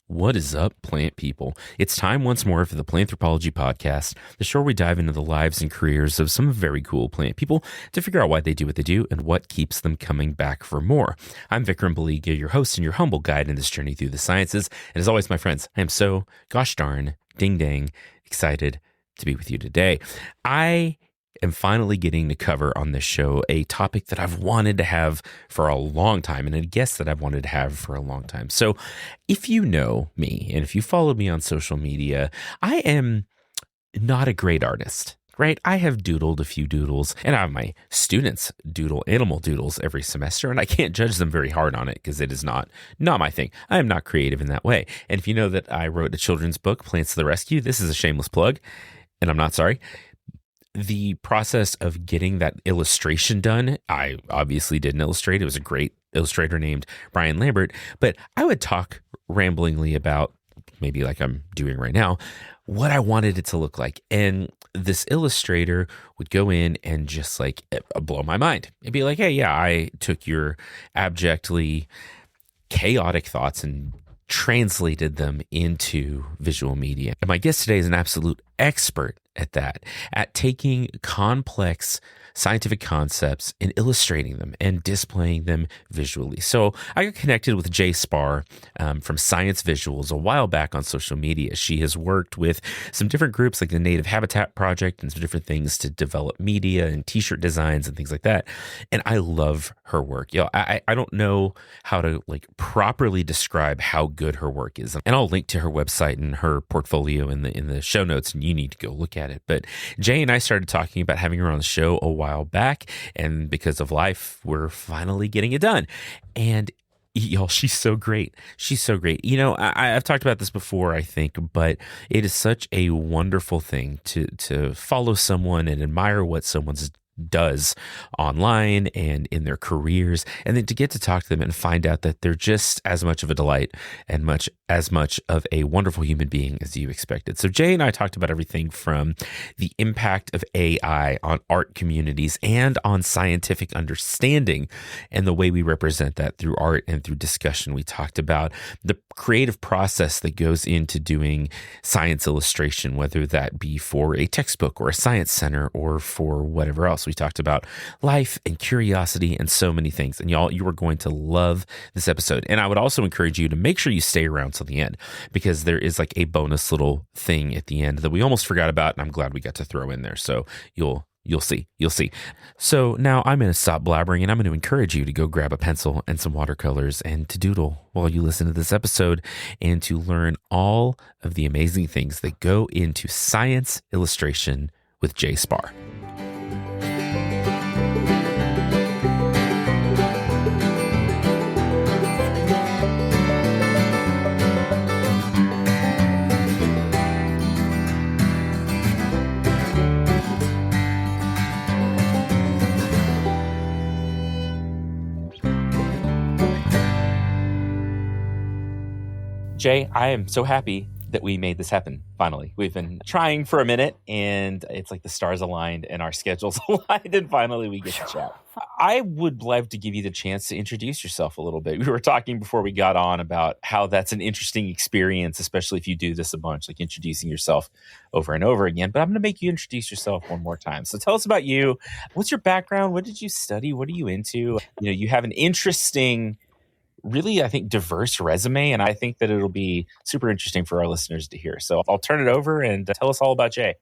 What is up, plant people? It's time once more for the Planthropology Podcast, the show where we dive into the lives and careers of some very cool plant people to figure out why they do what they do and what keeps them coming back for more. I'm Vikram Baliga, your host and your humble guide in this journey through the sciences. And as always, my friends, I am so gosh darn ding dang excited to be with you today. I am finally getting to cover on this show a topic that I've wanted to have for a long time and a guest that I've wanted to have for a long time. So if you know me and if you follow me on social media, I am not a great artist, right? I have doodled a few doodles and I have my students doodle animal doodles every semester, and I can't judge them very hard on it because it is not my thing. I am not creative in that way. And if you know that I wrote a children's book, Plants to the Rescue, this is a shameless plug, and I'm not sorry. The process of getting that illustration done, I obviously didn't illustrate. It was a great illustrator named Brian Lambert, but I would talk ramblingly about, maybe like I'm doing right now, what I wanted it to look like. And this illustrator would go in and just like blow my mind. It'd be like, hey, yeah, I took your abjectly chaotic thoughts and translated them into visual media. And my guest today is an absolute expert at that, at taking complex scientific concepts and illustrating them and displaying them visually. So I got connected with Spahr from Science Visuals a while back on social media. She has worked with some different groups like the Native Habitat Project and some different things to develop media and t-shirt designs and things like that. And I love her work. You know, I don't know how to like properly describe how good her work is. And I'll link to her website and her portfolio in the show notes, and you need to go look at it. But Jay and I started talking about having her on the show a while back, and because of life, we're finally getting it done. And y'all, she's so great. She's so great. You know, I've talked about this before, I think, but it is such a wonderful thing to follow someone and admire what someone's does online and in their careers, and then to get to talk to them and find out that they're just as much of a delight and as much of a wonderful human being as you expected. So Jay and I talked about everything from the impact of AI on art communities and on scientific understanding and the way we represent that through art and through discussion. We talked about the creative process that goes into doing science illustration, whether that be for a textbook or a science center or for whatever else. We talked about life and curiosity and so many things. And y'all, you are going to love this episode. And I would also encourage you to make sure you stay around till the end, because there is like a bonus little thing at the end that we almost forgot about, and I'm glad we got to throw in there. So you'll see. So now I'm going to stop blabbering, and I'm going to encourage you to go grab a pencil and some watercolors and to doodle while you listen to this episode and to learn all of the amazing things that go into science illustration with Jay Spahr. Jay, I am so happy that we made this happen, finally. We've been trying for a minute, and it's like the stars aligned and our schedules aligned, and finally we get to chat. I would love to give you the chance to introduce yourself a little bit. We were talking before we got on about how that's an interesting experience, especially if you do this a bunch, like introducing yourself over and over again. But I'm going to make you introduce yourself one more time. So tell us about you. What's your background? What did you study? What are you into? You know, you have an interesting, really, I think, diverse resume, and I think that it'll be super interesting for our listeners to hear. So I'll turn it over and tell us all about Jay.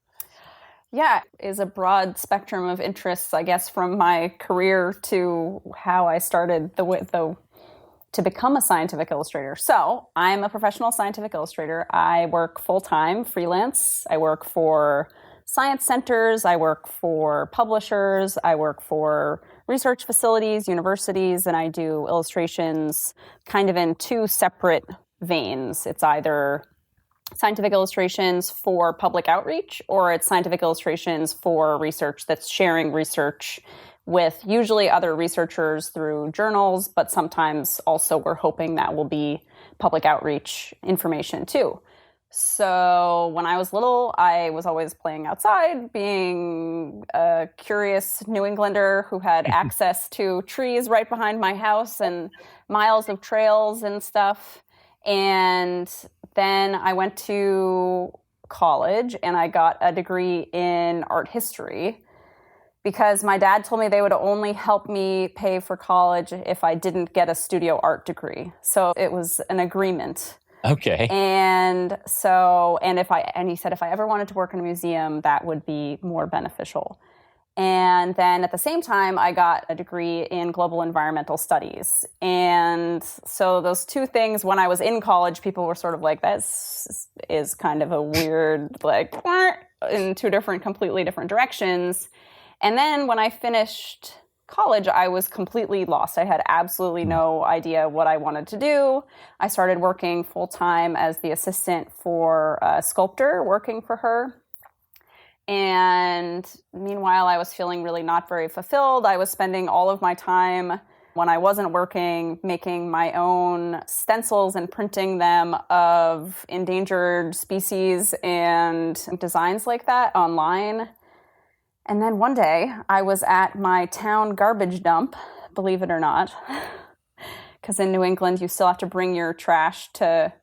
Yeah, is a broad spectrum of interests, I guess, from my career to how I started to become a scientific illustrator. So I'm a professional scientific illustrator. I work full-time, freelance. I work for science centers. I work for publishers. I work for research facilities, universities, and I do illustrations kind of in two separate veins. It's either scientific illustrations for public outreach, or it's scientific illustrations for research that's sharing research with usually other researchers through journals, but sometimes also we're hoping that will be public outreach information too. So when I was little, I was always playing outside, being a curious New Englander who had access to trees right behind my house and miles of trails and stuff. And then I went to college and I got a degree in art history because my dad told me they would only help me pay for college if I didn't get a studio art degree. So it was an agreement. Okay. And he said if I ever wanted to work in a museum, that would be more beneficial. And then at the same time, I got a degree in global environmental studies. And so those two things, when I was in college, people were sort of like, this is kind of a weird, like, in two completely different directions. And then when I finished college, I was completely lost. I had absolutely no idea what I wanted to do. I started working full-time as the assistant for a sculptor, working for her. And meanwhile, I was feeling really not very fulfilled. I was spending all of my time when I wasn't working making my own stencils and printing them of endangered species and designs like that online. And then one day I was at my town garbage dump, believe it or not, because in New England you still have to bring your trash to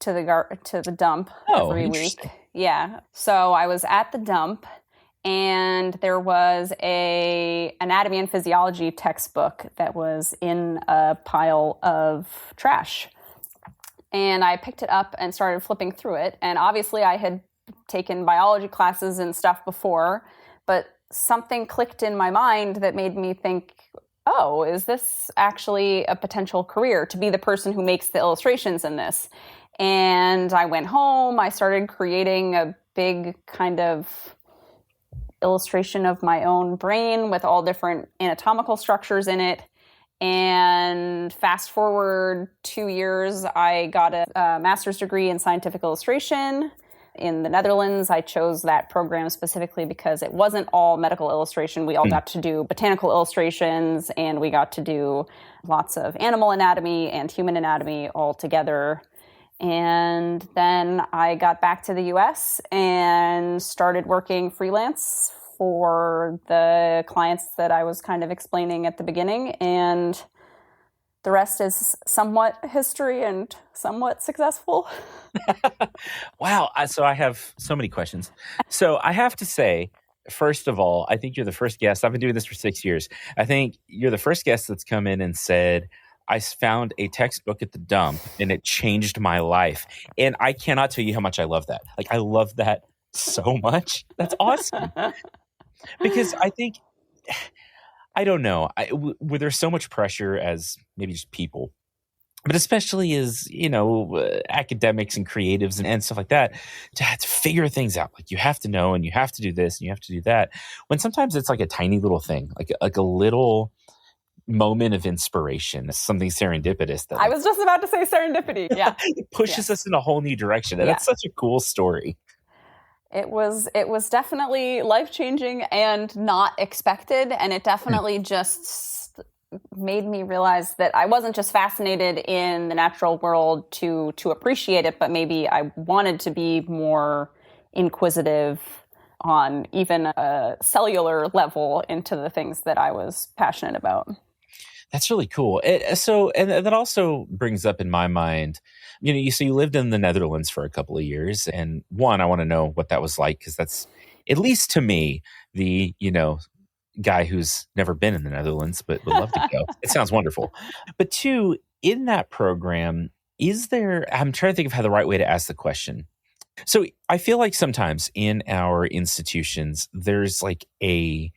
the dump every week. Yeah. So I was at the dump and there was a anatomy and physiology textbook that was in a pile of trash. And I picked it up and started flipping through it. And obviously I had taken biology classes and stuff before, but something clicked in my mind that made me think, oh, is this actually a potential career to be the person who makes the illustrations in this? And I went home, I started creating a big kind of illustration of my own brain with all different anatomical structures in it. And fast forward 2 years, I got a master's degree in scientific illustration in the Netherlands. I chose that program specifically because it wasn't all medical illustration. We all got to do botanical illustrations, and we got to do lots of animal anatomy and human anatomy all together. And then I got back to the US and started working freelance for the clients that I was kind of explaining at the beginning. And the rest is somewhat history and somewhat successful. Wow. So I have so many questions. So I have to say, first of all, I think you're the first guest. I've been doing this for 6 years. I think you're the first guest that's come in and said, I found a textbook at the dump and it changed my life. And I cannot tell you how much I love that. Like, I love that so much. That's awesome. Because I think, I don't know, where there's so much pressure as maybe just people, but especially as, academics and creatives and stuff like that, to have to figure things out. Like, you have to know, and you have to do this, and you have to do that. When sometimes it's like a tiny little thing, like a little moment of inspiration, something serendipitous. That I was just about to say serendipity. Yeah. It pushes us in a whole new direction. And that's such a cool story. It was definitely life-changing and not expected. And it definitely just made me realize that I wasn't just fascinated in the natural world to appreciate it, but maybe I wanted to be more inquisitive on even a cellular level into the things that I was passionate about. That's really cool. And that also brings up in my mind, you lived in the Netherlands for a couple of years. And one, I want to know what that was like, because that's, at least to me, the, guy who's never been in the Netherlands, but would love to go. It sounds wonderful. But two, in that program, I'm trying to think of how the right way to ask the question. So I feel like sometimes in our institutions, there's like a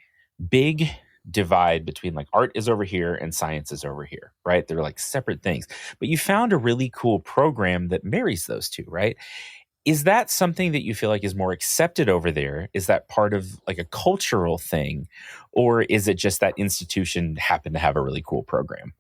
big divide between like art is over here and science is over here, right? They're like separate things. But you found a really cool program that marries those two, right? Is that something that you feel like is more accepted over there? Is that part of like a cultural thing? Or is it just that institution happened to have a really cool program?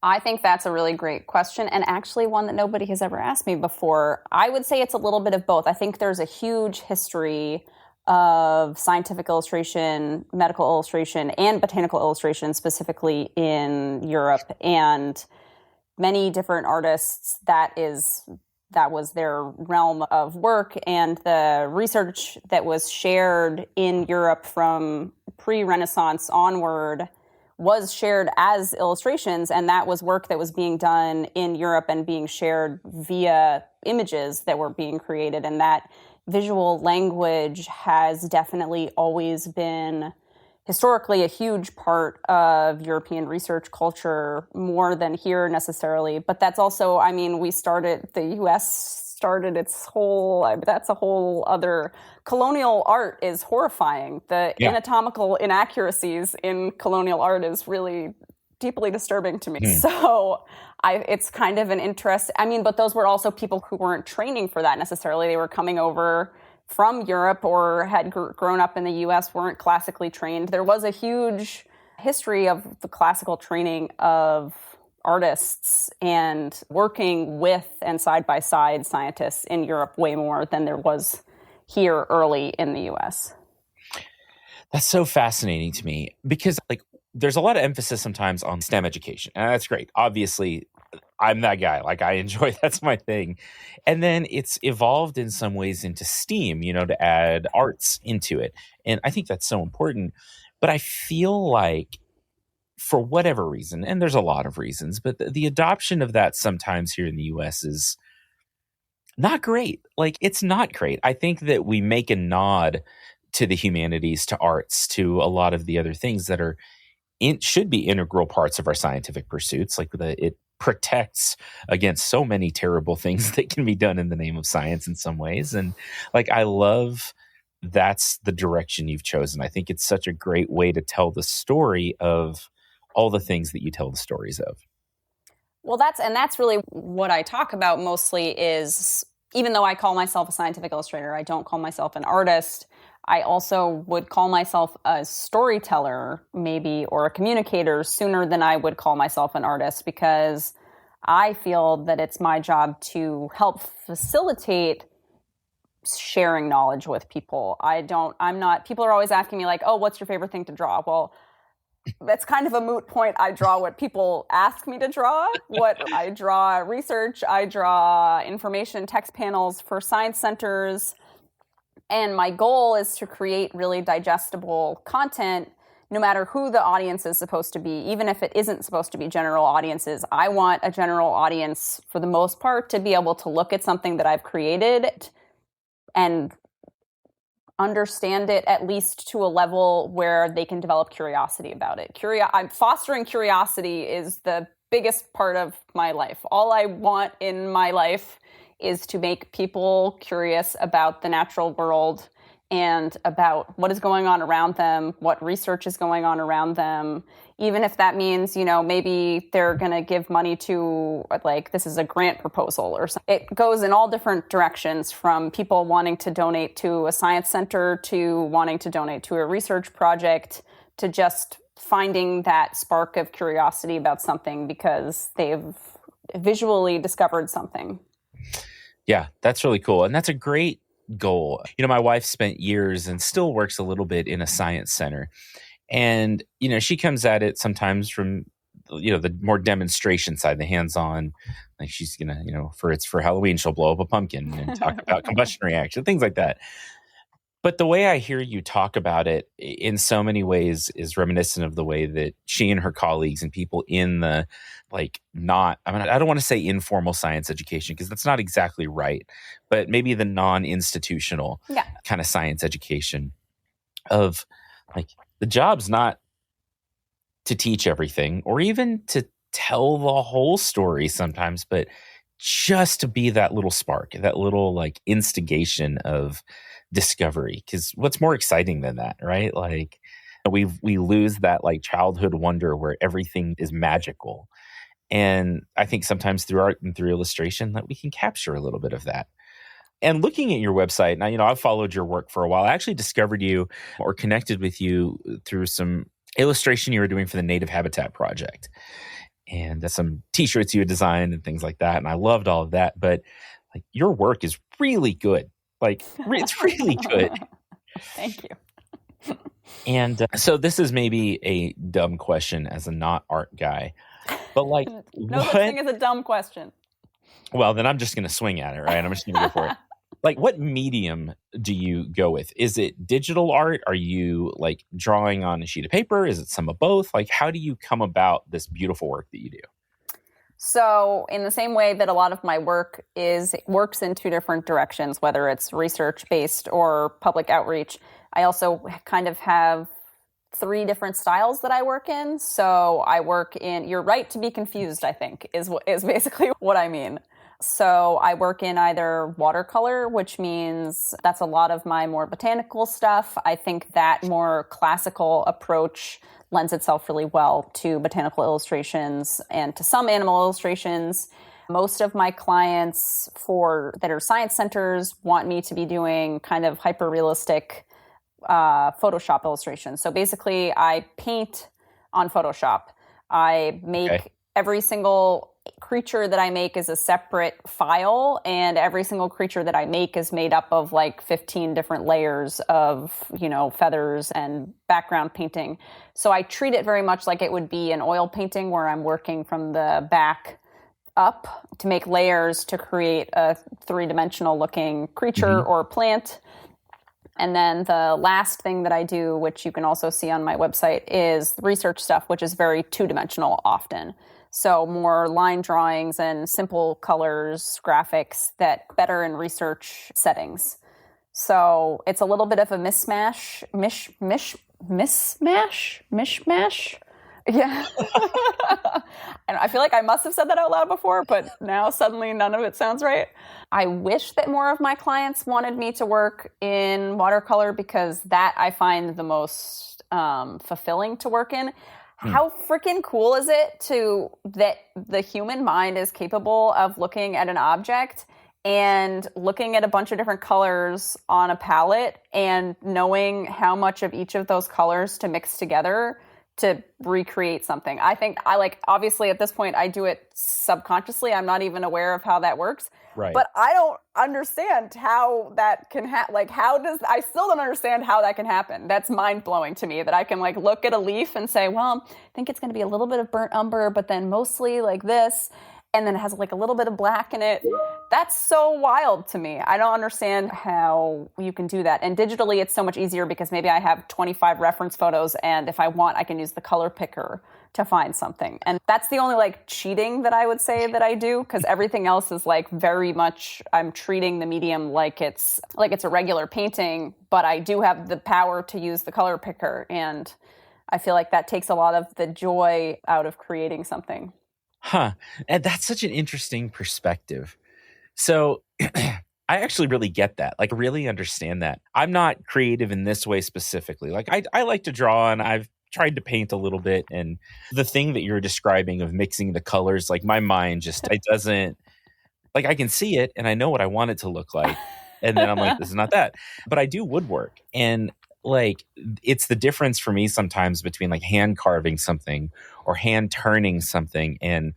I think that's a really great question, and actually one that nobody has ever asked me before. I would say it's a little bit of both. I think there's a huge history of scientific illustration, medical illustration, and botanical illustration, specifically in Europe, and many different artists that was their realm of work, and the research that was shared in Europe from pre-Renaissance onward was shared as illustrations, and that was work that was being done in Europe and being shared via images that were being created. And that visual language has definitely always been historically a huge part of European research culture, more than here necessarily. But that's also, I mean, the US started its whole, that's a whole other, colonial art is horrifying. The anatomical inaccuracies in colonial art is really deeply disturbing to me. So it's kind of an interest. I mean, but those were also people who weren't training for that necessarily. They were coming over from Europe or had grown up in the US, weren't classically trained. There was a huge history of the classical training of artists and working with and side by side scientists in Europe way more than there was here early in the US. That's so fascinating to me because there's a lot of emphasis sometimes on STEM education, and that's great. Obviously, I'm that guy. I enjoy, that's my thing. And then it's evolved in some ways into STEAM, to add arts into it. And I think that's so important. But I feel like for whatever reason, and there's a lot of reasons, but the adoption of that sometimes here in the US is not great. It's not great. I think that we make a nod to the humanities, to arts, to a lot of the other things that should be integral parts of our scientific pursuits. It protects against so many terrible things that can be done in the name of science in some ways. And I love that's the direction you've chosen. I think it's such a great way to tell the story of all the things that you tell the stories of. Well, that's really what I talk about mostly is, even though I call myself a scientific illustrator, I don't call myself an artist. I also would call myself a storyteller, maybe, or a communicator sooner than I would call myself an artist, because I feel that it's my job to help facilitate sharing knowledge with people. People are always asking me oh, what's your favorite thing to draw? Well, that's kind of a moot point. I draw what people ask me to draw. I draw research, I draw information text panels for science centers. And my goal is to create really digestible content, no matter who the audience is supposed to be, even if it isn't supposed to be general audiences. I want a general audience, for the most part, to be able to look at something that I've created and understand it at least to a level where they can develop curiosity about it. Fostering curiosity is the biggest part of my life. All I want in my life is to make people curious about the natural world and about what is going on around them, what research is going on around them, even if that means, maybe they're going to give money to, this is a grant proposal or something. It goes in all different directions, from people wanting to donate to a science center to wanting to donate to a research project to just finding that spark of curiosity about something because they've visually discovered something. Yeah, that's really cool. And that's a great goal. My wife spent years and still works a little bit in a science center. And, she comes at it sometimes from, the more demonstration side, the hands-on, she's going to, for Halloween, she'll blow up a pumpkin and talk about combustion reaction, things like that. But the way I hear you talk about it in so many ways is reminiscent of the way that she and her colleagues and people in the I don't want to say informal science education, because that's not exactly right, but maybe the non-institutional kind of science education of the job's not to teach everything or even to tell the whole story sometimes, but just to be that little spark, that little instigation of discovery. Because what's more exciting than that, right? We lose that childhood wonder where everything is magical. And I think sometimes through art and through illustration that we can capture a little bit of that. And looking at your website, now, I've followed your work for a while. I actually discovered you or connected with you through some illustration you were doing for the Native Habitat Project. And some t-shirts you had designed and things like that. And I loved all of that. But your work is really good. It's really good. Thank you. And so this is maybe a dumb question as a not art guy. But no such thing as a dumb question. Well, then I'm just going to swing at it, right? I'm just going to go for it. Like, what medium do you go with? Is it digital art? Are you like drawing on a sheet of paper? Is it some of both? Like, how do you come about this beautiful work that you do? So in the same way that a lot of my work works in two different directions, whether it's research-based or public outreach, I also kind of have three different styles that I work in. So I work in, you're right to be confused, I think, is basically what I mean. So I work in either watercolor, which means that's a lot of my more botanical stuff. I think that more classical approach lends itself really well to botanical illustrations and to some animal illustrations. Most of my clients that are science centers want me to be doing kind of hyper-realistic Photoshop illustrations. So basically, I paint on Photoshop. I make every single creature that I make is a separate file, and every single creature that I make is made up of like 15 different layers of, feathers and background painting. So I treat it very much like it would be an oil painting where I'm working from the back up to make layers to create a three-dimensional looking creature or plant. And then the last thing that I do, which you can also see on my website, is research stuff, which is very two-dimensional often. So more line drawings and simple colors, graphics that better in research settings. So it's a little bit of a mishmash. Yeah. And I feel like I must have said that out loud before, but now suddenly none of it sounds right. I wish that more of my clients wanted me to work in watercolor because that I find the most fulfilling to work in. How freaking cool is it that the human mind is capable of looking at an object and looking at a bunch of different colors on a palette and knowing how much of each of those colors to mix together to recreate something. Obviously at this point, I do it subconsciously. I'm not even aware of how that works. Right. But I don't understand how that can happen. I still don't understand how that can happen. That's mind blowing to me that I can look at a leaf and say, well, I think it's going to be a little bit of burnt umber, but then mostly like this. And then it has a little bit of black in it. That's so wild to me. I don't understand how you can do that. And digitally, it's so much easier because maybe I have 25 reference photos, and if I want, I can use the color picker to find something. And that's the only cheating that I would say that I do, because everything else is very much, I'm treating the medium like it's a regular painting, but I do have the power to use the color picker. And I feel like that takes a lot of the joy out of creating something. Huh. And that's such an interesting perspective. So I actually really get that. Really understand that. I'm not creative in this way specifically. I like to draw, and I've tried to paint a little bit. And the thing that you're describing of mixing the colors, my mind just, it doesn't, I can see it and I know what I want it to look like. And then I'm like, this is not that. But I do woodwork. And it's the difference for me sometimes between hand carving something or hand turning something and,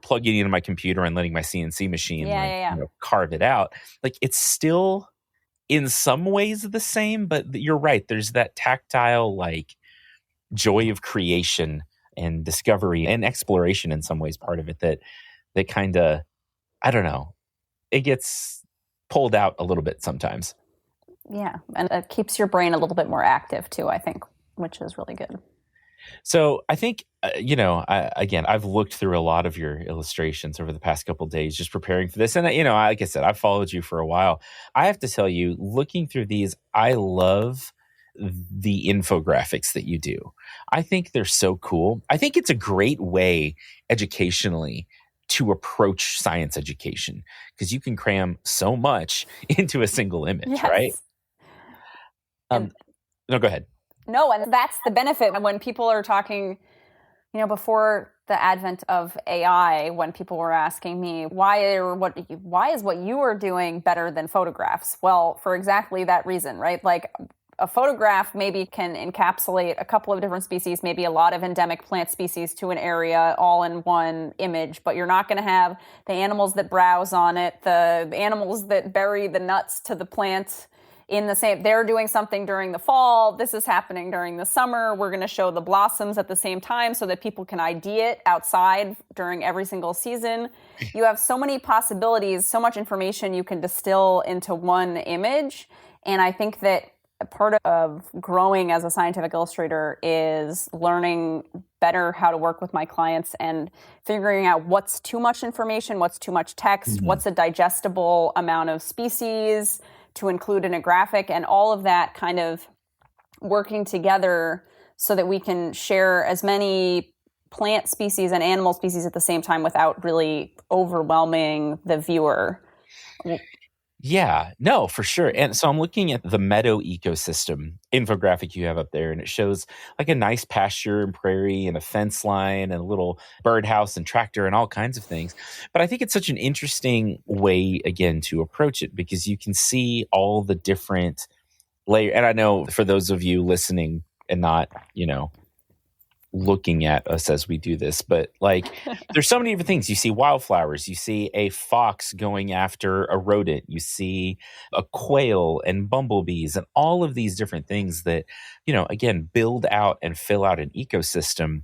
plugging it into my computer and letting my CNC machine carve it out. It's still in some ways the same, but you're right. There's that tactile, joy of creation and discovery and exploration in some ways, part of it that kind of, I don't know, it gets pulled out a little bit sometimes. Yeah, and it keeps your brain a little bit more active too, I think, which is really good. So I think, I've looked through a lot of your illustrations over the past couple of days just preparing for this. And, like I said, I've followed you for a while. I have to tell you, looking through these, I love the infographics that you do. I think they're so cool. I think it's a great way educationally to approach science education because you can cram so much into a single image, right? No, go ahead. No, and that's the benefit when people are talking, before the advent of AI, when people were asking me, why is what you are doing better than photographs? Well, for exactly that reason, right? A photograph maybe can encapsulate a couple of different species, maybe a lot of endemic plant species to an area all in one image, but you're not going to have the animals that browse on it, the animals that bury the nuts to the plant in the same, they're doing something during the fall, this is happening during the summer, we're going to show the blossoms at the same time so that people can ID it outside during every single season. You have so many possibilities, so much information you can distill into one image. And I think that part of growing as a scientific illustrator is learning better how to work with my clients and figuring out what's too much information, what's too much text, what's a digestible amount of species to include in a graphic, and all of that kind of working together so that we can share as many plant species and animal species at the same time without really overwhelming the viewer. Yeah, no, for sure. And so I'm looking at the meadow ecosystem infographic you have up there, and it shows like a nice pasture and prairie and a fence line and a little birdhouse and tractor and all kinds of things. But I think it's such an interesting way, again, to approach it because you can see all the different layers. And I know for those of you listening and not, looking at us as we do this, but like there's so many different things. You see wildflowers, you see a fox going after a rodent, you see a quail and bumblebees and all of these different things that, again, build out and fill out an ecosystem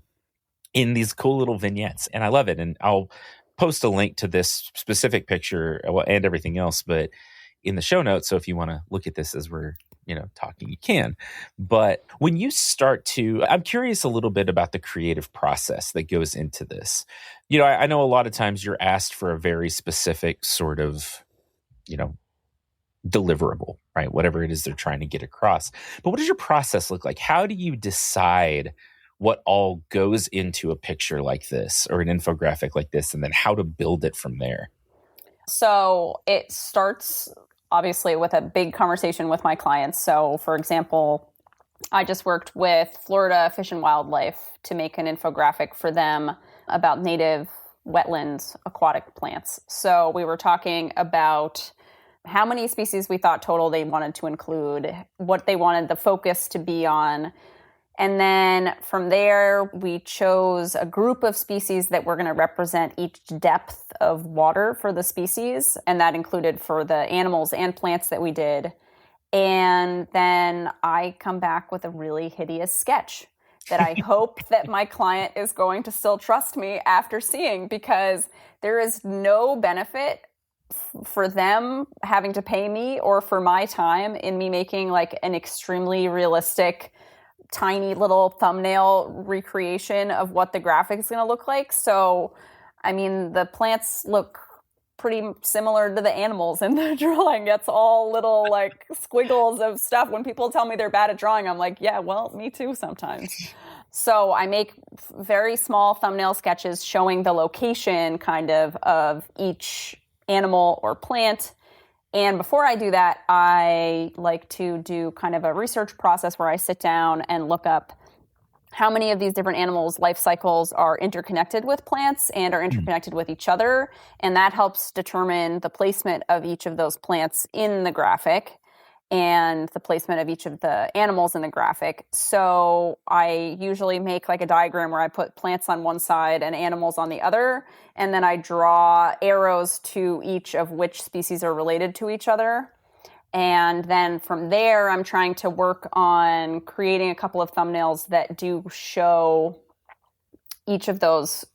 in these cool little vignettes. And I love it. And I'll post a link to this specific picture and everything else, but in the show notes. So if you want to look at this as we're talking, you can. But when you start to, I'm curious a little bit about the creative process that goes into this. I know a lot of times you're asked for a very specific sort of, deliverable, right? Whatever it is they're trying to get across. But what does your process look like? How do you decide what all goes into a picture like this or an infographic like this, and then how to build it from there? So it starts obviously with a big conversation with my clients. So for example, I just worked with Florida Fish and Wildlife to make an infographic for them about native wetland aquatic plants. So we were talking about how many species we thought total they wanted to include, what they wanted the focus to be on. And then from there, we chose a group of species that were going to represent each depth of water for the species. And that included for the animals and plants that we did. And then I come back with a really hideous sketch that I hope that my client is going to still trust me after seeing, because there is no benefit for them having to pay me or for my time in me making like an extremely realistic tiny little thumbnail recreation of what the graphic is going to look like. So, I mean, the plants look pretty similar to the animals in the drawing. It's all little like squiggles of stuff. When people tell me they're bad at drawing, I'm like, yeah, well, me too sometimes. So I make very small thumbnail sketches showing the location kind of each animal or plant. And before I do that, I like to do kind of a research process where I sit down and look up how many of these different animals' life cycles are interconnected with plants and are interconnected with each other. And that helps determine the placement of each of those plants in the graphic and the placement of each of the animals in the graphic. So I usually make like a diagram where I put plants on one side and animals on the other, and then I draw arrows to each of which species are related to each other. And then from there, I'm trying to work on creating a couple of thumbnails that do show each of those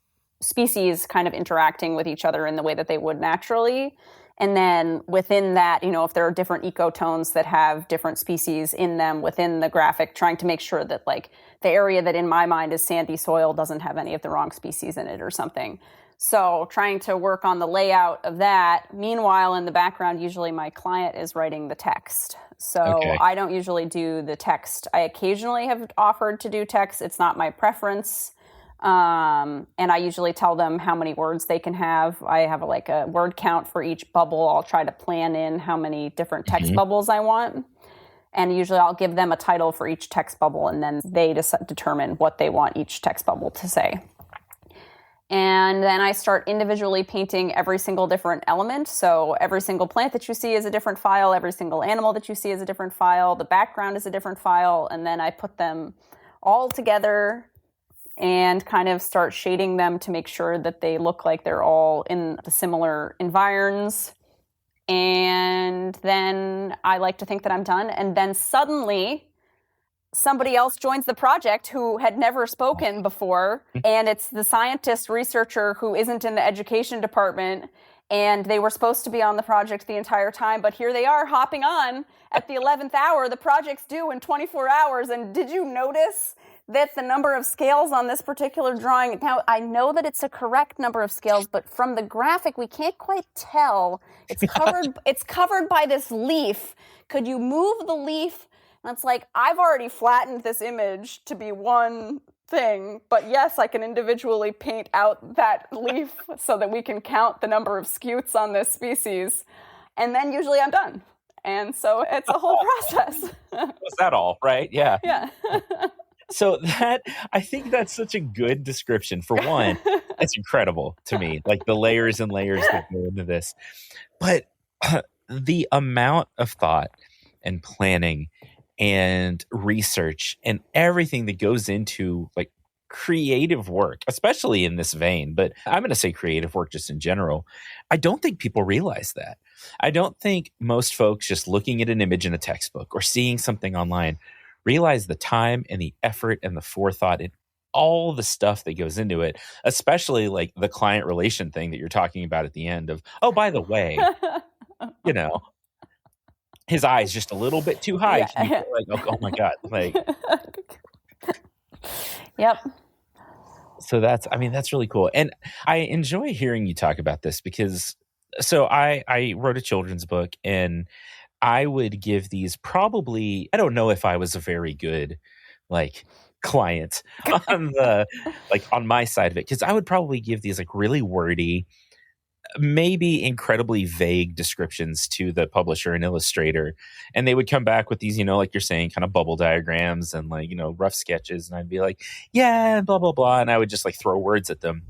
species kind of interacting with each other in the way that they would naturally. And then within that, if there are different ecotones that have different species in them within the graphic, trying to make sure that like the area that in my mind is sandy soil doesn't have any of the wrong species in it or something. So trying to work on the layout of that. Meanwhile, in the background, usually my client is writing the text. So okay. I don't usually do the text. I occasionally have offered to do text. It's not my preference. And I usually tell them how many words they can have. I have like a word count for each bubble. I'll try to plan in how many different text bubbles I want. And usually I'll give them a title for each text bubble, and then they determine what they want each text bubble to say. And then I start individually painting every single different element. So every single plant that you see is a different file. Every single animal that you see is a different file. The background is a different file. And then I put them all together and kind of start shading them to make sure that they look like they're all in the similar environs. And then I like to think that I'm done. And then suddenly somebody else joins the project who had never spoken before. And it's the scientist researcher who isn't in the education department. And they were supposed to be on the project the entire time, but here they are hopping on at the 11th hour. The project's due in 24 hours. And did you notice that the number of scales on this particular drawing, now I know that it's a correct number of scales, but from the graphic, we can't quite tell. It's covered by this leaf. Could you move the leaf? And it's like, I've already flattened this image to be one thing, but yes, I can individually paint out that leaf so that we can count the number of scutes on this species. And then usually I'm done. And so it's a whole process. Was that all, right? Yeah. Yeah. So I think that's such a good description. For one, it's incredible to me, like the layers and layers that go into this. But the amount of thought and planning and research and everything that goes into like creative work, especially in this vein, but I'm going to say creative work just in general. I don't think people realize that. I don't think most folks just looking at an image in a textbook or seeing something online realize the time and the effort and the forethought and all the stuff that goes into it, especially like the client relation thing that you're talking about at the end of, oh, by the way, his eye's just a little bit too high. Yeah. Like, oh my God. Like, yep. So that's really cool. And I enjoy hearing you talk about this because, so I wrote a children's book and I would give these probably, I don't know if I was a very good like client on my side of it. Cause I would probably give these like really wordy, maybe incredibly vague descriptions to the publisher and illustrator. And they would come back with these, like you're saying, kind of bubble diagrams and like, rough sketches. And I'd be like, yeah, blah, blah, blah. And I would just like throw words at them.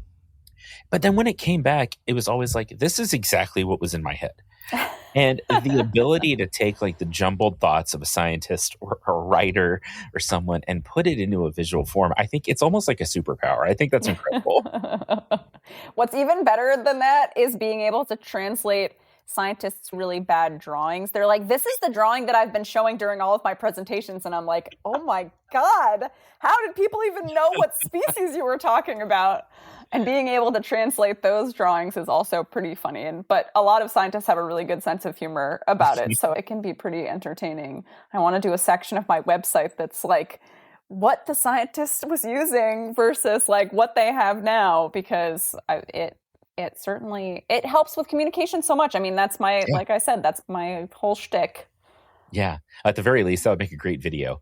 But then when it came back, it was always like, this is exactly what was in my head. And the ability to take like the jumbled thoughts of a scientist or a writer or someone and put it into a visual form, I think it's almost like a superpower. I think that's incredible. What's even better than that is being able to translate scientists' really bad drawings. They're like, this is the drawing that I've been showing during all of my presentations. And I'm like, oh my God, how did people even know what species you were talking about? And being able to translate those drawings is also pretty funny. But a lot of scientists have a really good sense of humor about it. So it can be pretty entertaining. I want to do a section of my website that's like what the scientist was using versus like what they have now, because it certainly, it helps with communication so much. I mean, that's like I said, that's my whole shtick. Yeah. At the very least, that would make a great video.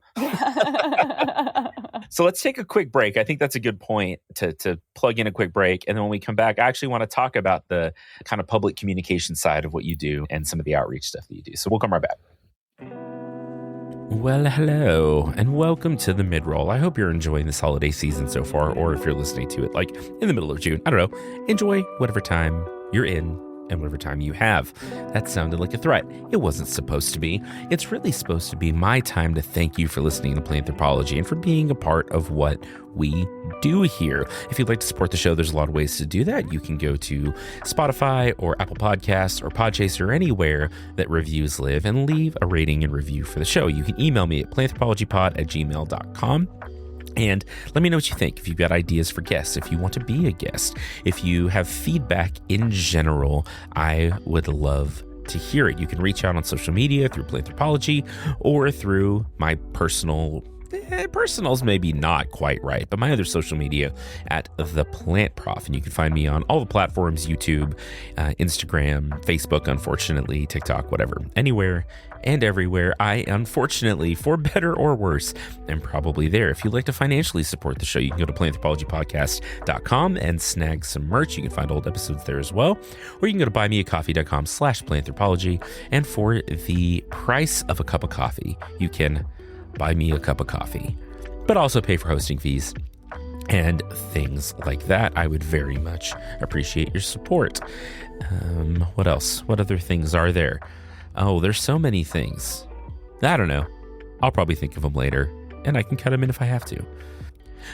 So let's take a quick break. I think that's a good point to plug in a quick break. And then when we come back, I actually want to talk about the kind of public communication side of what you do and some of the outreach stuff that you do. So we'll come right back. Well, hello, and welcome to the mid-roll. I hope you're enjoying this holiday season so far, or if you're listening to it like in the middle of June, I don't know, enjoy whatever time you're in and whatever time you have. That sounded like a threat. It wasn't supposed to be. It's really supposed to be my time to thank you for listening to Planthropology and for being a part of what we do here. If you'd like to support the show, there's a lot of ways to do that. You can go to Spotify or Apple Podcasts or Podchaser or anywhere that reviews live and leave a rating and review for the show. You can email me at planthropologypod@gmail.com. And let me know what you think. If you've got ideas for guests, if you want to be a guest, if you have feedback in general, I would love to hear it. You can reach out on social media through Planthropology or through my personal's maybe not quite right, but my other social media at The Plant Prof. And you can find me on all the platforms, YouTube, Instagram, Facebook, unfortunately, TikTok, whatever, anywhere and everywhere. I, unfortunately, for better or worse, am probably there. If you'd like to financially support the show, you can go to planthropologypodcast.com and snag some merch. You can find old episodes there as well. Or you can go to buymeacoffee.com/planthropology. And for the price of a cup of coffee, you can buy me a cup of coffee, but also pay for hosting fees and things like that. I would very much appreciate your support. What else? What other things are there? Oh, there's so many things. I don't know. I'll probably think of them later, and I can cut them in if I have to.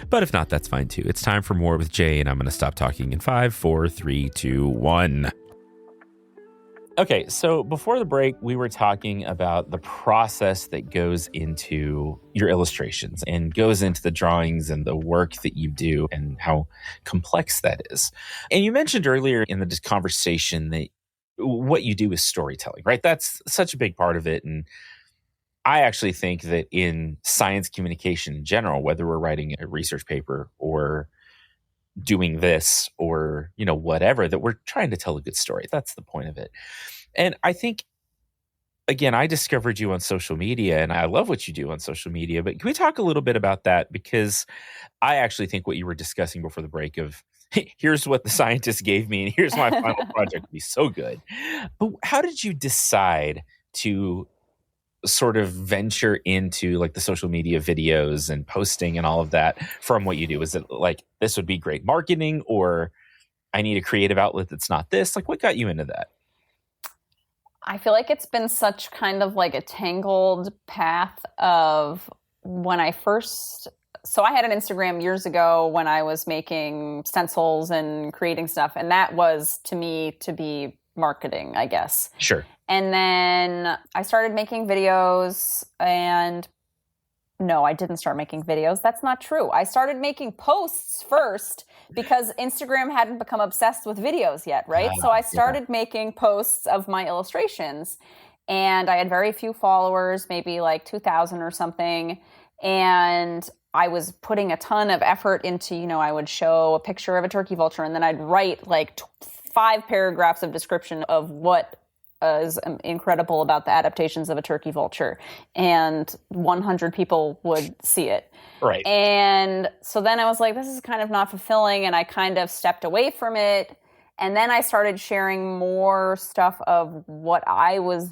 But if not, that's fine too. It's time for more with Jay, and I'm going to stop talking in 5, 4, 3, 2, 1. Okay, so before the break, we were talking about the process that goes into your illustrations and goes into the drawings and the work that you do and how complex that is. And you mentioned earlier in the conversation that what you do is storytelling, right? That's such a big part of it. And I actually think that in science communication in general, whether we're writing a research paper or doing this or, whatever, that we're trying to tell a good story. That's the point of it. And I think, again, I discovered you on social media and I love what you do on social media, but can we talk a little bit about that? Because I actually think what you were discussing before the break of here's what the scientists gave me and here's my final project would be so good. But how did you decide to sort of venture into like the social media videos and posting and all of that from what you do? Is it like, this would be great marketing, or I need a creative outlet that's not this? Like, what got you into that? I feel like it's been such kind of like a tangled path of when I first, so I had an Instagram years ago when I was making stencils and creating stuff. And that was to me to be marketing, I guess. Sure. And then I started making videos, and no, I didn't start making videos. That's not true. I started making posts first because Instagram hadn't become obsessed with videos yet, right? So I started making posts of my illustrations, and I had very few followers, maybe like 2,000 or something. And I was putting a ton of effort into, I would show a picture of a turkey vulture, and then I'd write like 5 paragraphs of description of what is incredible about the adaptations of a turkey vulture, and 100 people would see it. Right. And so then I was like, this is kind of not fulfilling, and I kind of stepped away from it. And then I started sharing more stuff of what I was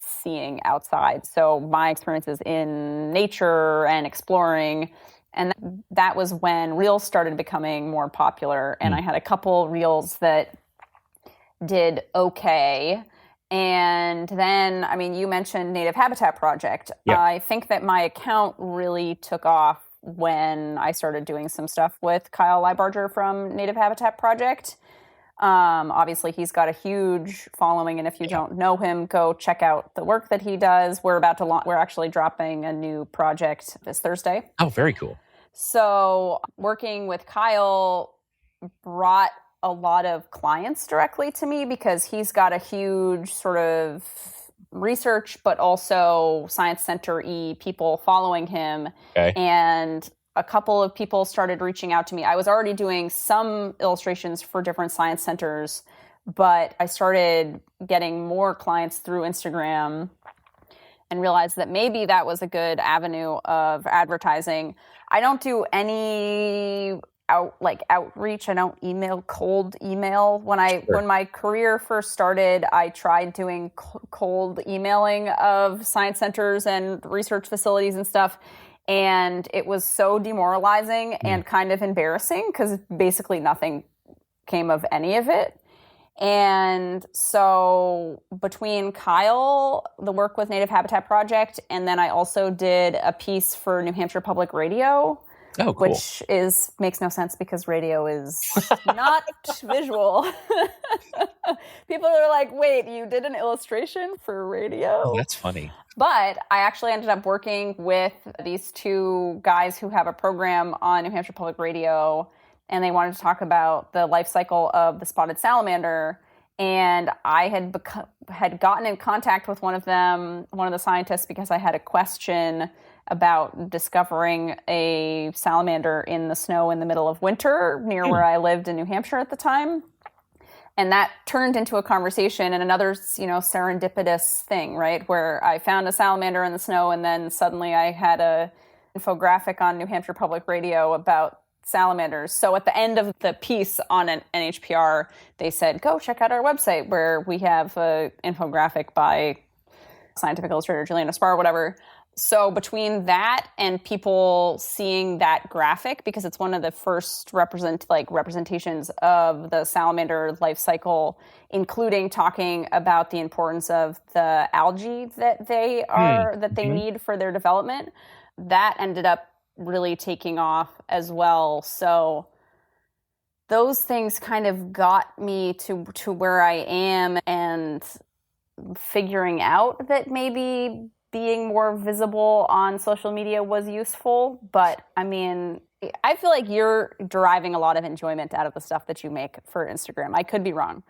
seeing outside. So my experiences in nature and exploring. And that was when reels started becoming more popular. And I had a couple reels that did okay. And then, you mentioned Native Habitat Project. Yeah. I think that my account really took off when I started doing some stuff with Kyle Leibarger from Native Habitat Project. Obviously, he's got a huge following, and if you don't know him, go check out the work that he does. We're actually dropping a new project this Thursday. Oh, very cool. So working with Kyle brought a lot of clients directly to me because he's got a huge sort of research, but also science center-y people following him. Okay. And a couple of people started reaching out to me. I was already doing some illustrations for different science centers, but I started getting more clients through Instagram and realized that maybe that was a good avenue of advertising. I don't do any outreach. I don't cold email. When my career first started, I tried doing cold emailing of science centers and research facilities and stuff. And it was so demoralizing and kind of embarrassing because basically nothing came of any of it. And so between Kyle, the work with Native Habitat Project, and then I also did a piece for New Hampshire Public Radio. Oh, cool. Which makes no sense because radio is not visual. People are like, wait, you did an illustration for radio? Oh, that's funny. But I actually ended up working with these 2 guys who have a program on New Hampshire Public Radio, and they wanted to talk about the life cycle of the spotted salamander. And I had gotten in contact with one of the scientists, because I had a question about discovering a salamander in the snow in the middle of winter near where I lived in New Hampshire at the time. And that turned into a conversation and another, serendipitous thing, right? Where I found a salamander in the snow, and then suddenly I had a infographic on New Hampshire Public Radio about salamanders. So at the end of the piece on an NHPR, they said, go check out our website where we have an infographic by scientific illustrator Juliana Spahr, whatever. So between that and people seeing that graphic, because it's one of the first representations of the salamander life cycle, including talking about the importance of the algae that they need for their development, that ended up really taking off as well. So those things kind of got me to where I am, and figuring out that maybe being more visible on social media was useful. But I mean, I feel like you're deriving a lot of enjoyment out of the stuff that you make for Instagram. I could be wrong.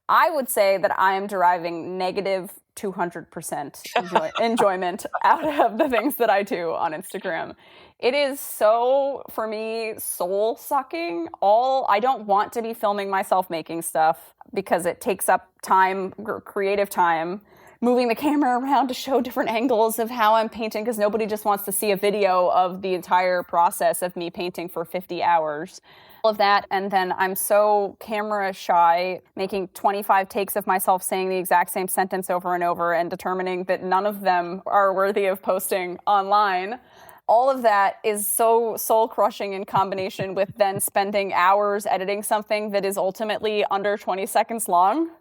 I would say that I am deriving negative 200% enjoyment out of the things that I do on Instagram. It is so, for me, soul sucking. I don't want to be filming myself making stuff because it takes up time, creative time, moving the camera around to show different angles of how I'm painting, because nobody just wants to see a video of the entire process of me painting for 50 hours. All of that, and then I'm so camera shy, making 25 takes of myself saying the exact same sentence over and over and determining that none of them are worthy of posting online. All of that is so soul-crushing in combination with then spending hours editing something that is ultimately under 20 seconds long.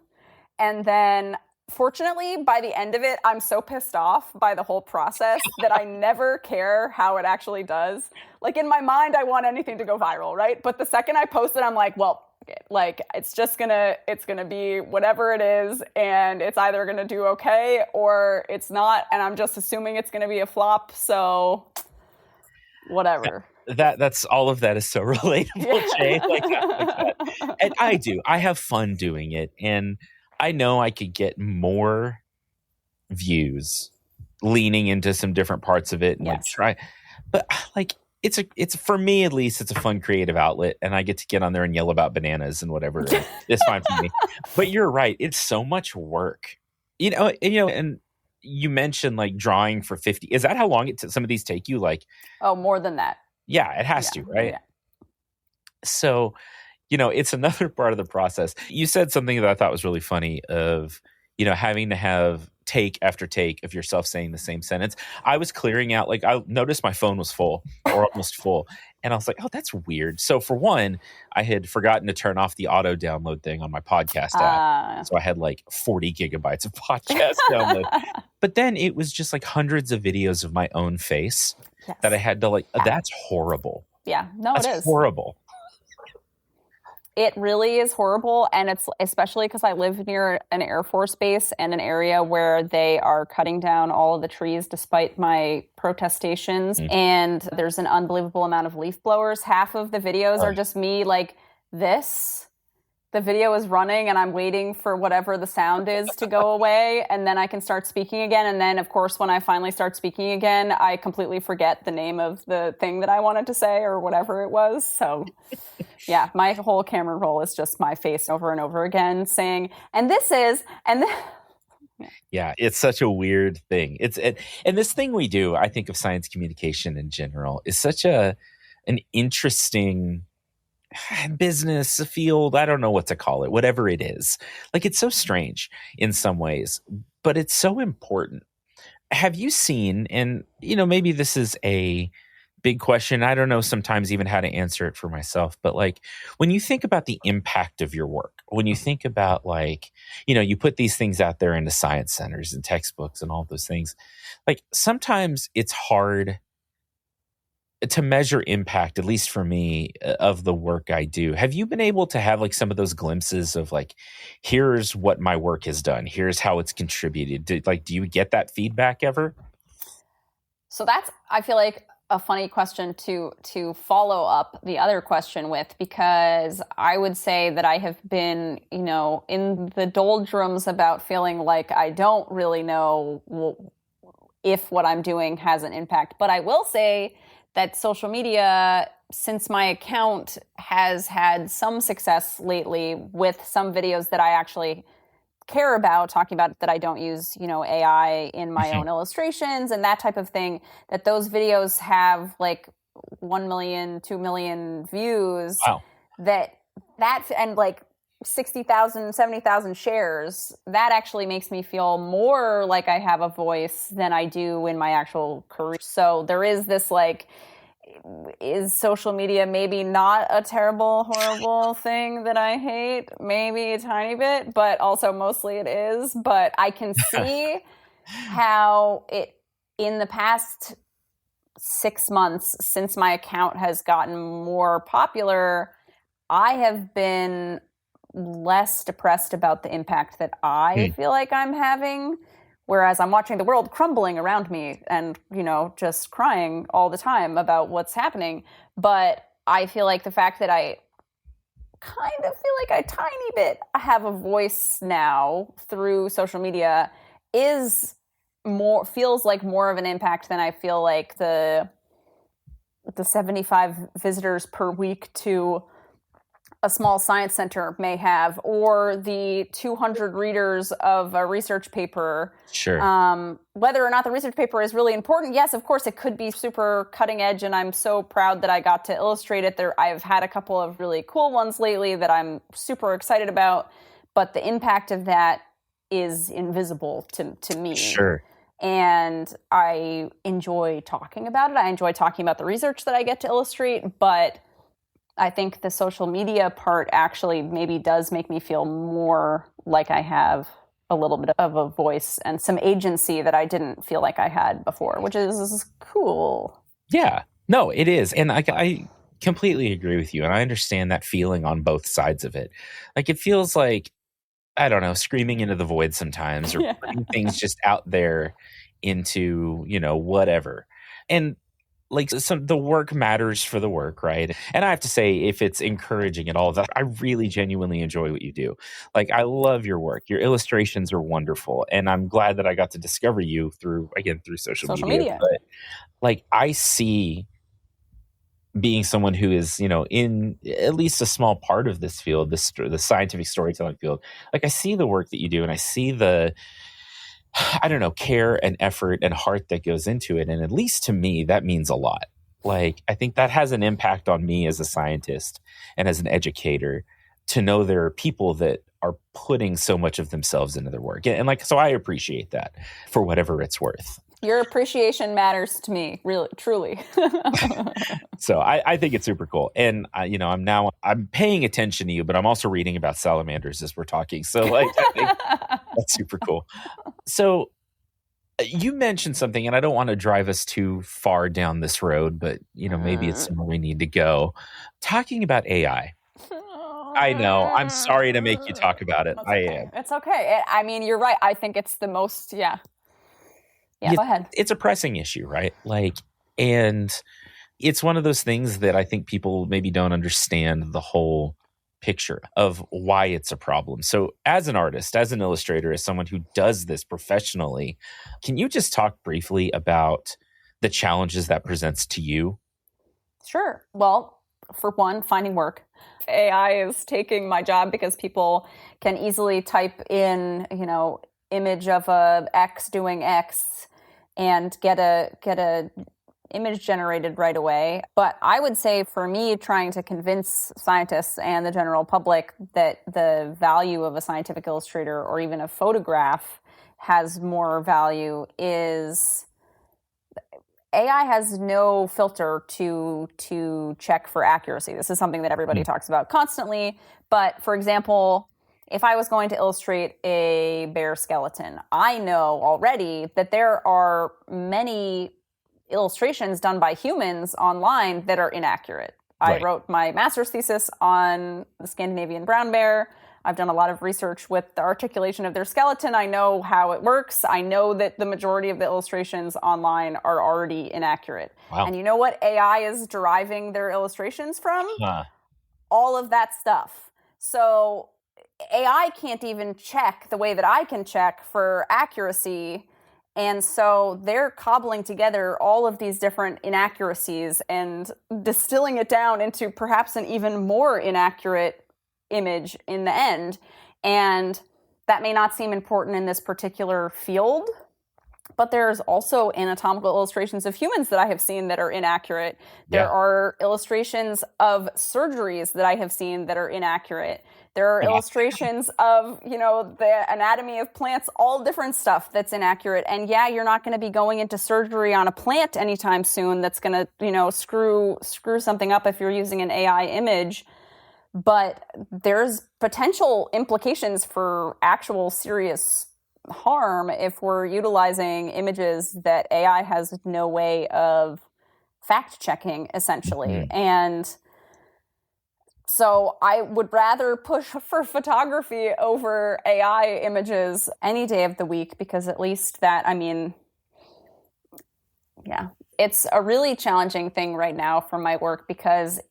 And then, fortunately, by the end of it, I'm so pissed off by the whole process that I never care how it actually does. Like, in my mind, I want anything to go viral, right? But the second I post it, I'm like, well, like, it's gonna be whatever it is, and it's either gonna do okay or it's not, and I'm just assuming it's gonna be a flop, so whatever. That's all of that is so relatable, Jay. Like that. And I have fun doing it, and I know I could get more views leaning into some different parts of it and like try, but like it's for me at least, it's a fun creative outlet, and I get to get on there and yell about bananas and whatever. It's fine for me. But you're right, it's so much work, and you mentioned like drawing for 50. Is that how long some of these take you? Like, oh, more than that. Yeah, it has to, right? Yeah. So, it's another part of the process. You said something that I thought was really funny of, having to have take after take of yourself saying the same sentence. I was clearing out, like, I noticed my phone was full or almost full. And I was like, oh, that's weird. So for one, I had forgotten to turn off the auto download thing on my podcast app. So I had like 40 gigabytes of podcast download. But then it was just like hundreds of videos of my own face that I had to like, that's horrible. Yeah, no, that's it is horrible. It really is horrible, and it's especially because I live near an Air Force base and an area where they are cutting down all of the trees despite my protestations, and there's an unbelievable amount of leaf blowers. Half of the videos are just me like this. The video is running, and I'm waiting for whatever the sound is to go away, and then I can start speaking again. And then, of course, when I finally start speaking again, I completely forget the name of the thing that I wanted to say or whatever it was. So, yeah, my whole camera roll is just my face over and over again saying, and this is, and then... Yeah, it's such a weird thing. And this thing we do, I think of science communication in general, is such an interesting business field. I don't know what to call it, whatever it is. Like, it's so strange in some ways, but it's so important. Have you seen, and maybe this is a big question, I don't know sometimes even how to answer it for myself, but like, when you think about the impact of your work, when you think about like, you put these things out there into science centers and textbooks and all those things, like sometimes it's hard to measure impact, at least for me, of the work I do. Have you been able to have like some of those glimpses of like, here's what my work has done, here's how it's contributed? Do you get that feedback ever? So that's, I feel like, a funny question to follow up the other question with, because I would say that I have been, in the doldrums about feeling like I don't really know if what I'm doing has an impact. But I will say that social media, since my account has had some success lately with some videos that I actually care about, talking about that I don't use, AI in my own illustrations and that type of thing, that those videos have like 1 million, 2 million views. Wow. That and like 60,000, 70,000 shares, that actually makes me feel more like I have a voice than I do in my actual career. So there is this like, is social media maybe not a terrible, horrible thing that I hate? Maybe a tiny bit, but also mostly it is. But I can see how it, in the past 6 months since my account has gotten more popular, I have been less depressed about the impact that I feel like I'm having, whereas I'm watching the world crumbling around me and, just crying all the time about what's happening. But I feel like the fact that I kind of feel like a tiny bit have a voice now through social media feels like more of an impact than I feel like the 75 visitors per week to a small science center may have, or the 200 readers of a research paper. Sure. Whether or not the research paper is really important, yes, of course, it could be super cutting edge, and I'm so proud that I got to illustrate it. I've had a couple of really cool ones lately that I'm super excited about, but the impact of that is invisible to me. Sure. And I enjoy talking about it. I enjoy talking about the research that I get to illustrate, but I think the social media part actually maybe does make me feel more like I have a little bit of a voice and some agency that I didn't feel like I had before, which is cool. Yeah, no, it is. And I completely agree with you. And I understand that feeling on both sides of it. Like, it feels like, I don't know, screaming into the void sometimes, or putting things just out there into, whatever. And like, the work matters for the work, right? And I have to say, if it's encouraging at all, that I really genuinely enjoy what you do. Like, I love your work. Your illustrations are wonderful. And I'm glad that I got to discover you through social media. But like, I see being someone who is, in at least a small part of this field, the scientific storytelling field, like, I see the work that you do, and I see the, I don't know, care and effort and heart that goes into it. And at least to me, that means a lot. Like, I think that has an impact on me as a scientist and as an educator, to know there are people that are putting so much of themselves into their work. And like, so I appreciate that for whatever it's worth. Your appreciation matters to me, really, truly. So I think it's super cool. And, I'm paying attention to you, but I'm also reading about salamanders as we're talking. So like, I think that's super cool. So you mentioned something, and I don't want to drive us too far down this road, but, maybe it's somewhere we need to go. Talking about AI. I know. I'm sorry to make you talk about it. I am. It's okay. I mean, you're right. I think it's the most, Yeah, go ahead. It's a pressing issue, right? Like, and it's one of those things that I think people maybe don't understand the whole picture of why it's a problem. So as an artist, as an illustrator, as someone who does this professionally, can you just talk briefly about the challenges that presents to you? Sure. Well, for one, finding work. AI is taking my job because people can easily type in, image of a X doing X and get a image generated right away. But I would say, for me, trying to convince scientists and the general public that the value of a scientific illustrator or even a photograph has more value is AI has no filter to check for accuracy. This is something that everybody talks about constantly. But for example, if I was going to illustrate a bear skeleton, I know already that there are many illustrations done by humans online that are inaccurate. Right. I wrote my master's thesis on the Scandinavian brown bear. I've done a lot of research with the articulation of their skeleton. I know how it works. I know that the majority of the illustrations online are already inaccurate. Wow. And you know what AI is deriving their illustrations from? All of that stuff. So AI can't even check the way that I can check for accuracy. And so they're cobbling together all of these different inaccuracies and distilling it down into perhaps an even more inaccurate image in the end. And that may not seem important in this particular field, but there's also anatomical illustrations of humans that I have seen that are inaccurate. There are illustrations of surgeries that I have seen that are inaccurate. There are illustrations of, the anatomy of plants, all different stuff that's inaccurate. And you're not going to be going into surgery on a plant anytime soon that's going to, screw something up if you're using an AI image. But there's potential implications for actual serious harm if we're utilizing images that AI has no way of fact checking, essentially. And So I would rather push for photography over AI images any day of the week, because at least that, I mean, yeah, it's a really challenging thing right now for my work, because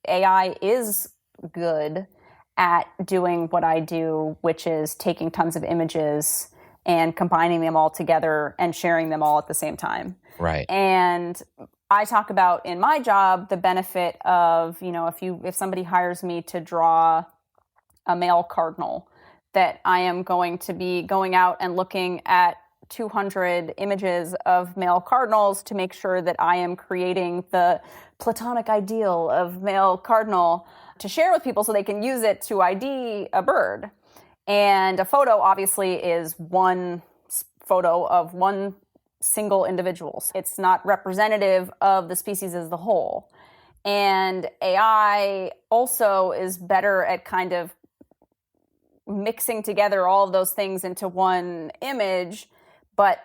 AI is good at doing what I do, which is taking tons of images and combining them all together and sharing them all at the same time. Right. And I talk about in my job the benefit of, if somebody hires me to draw a male cardinal, that I am going to be going out and looking at 200 images of male cardinals to make sure that I am creating the platonic ideal of male cardinal to share with people so they can use it to ID a bird. And a photo obviously is one photo of one single individual. It's not representative of the species as the whole. And AI also is better at kind of mixing together all of those things into one image, but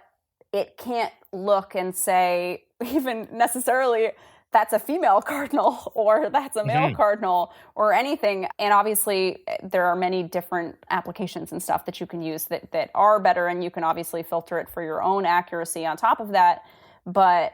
it can't look and say even necessarily that's a female cardinal or that's a male cardinal or anything. And obviously there are many different applications and stuff that you can use that are better, and you can obviously filter it for your own accuracy on top of that. But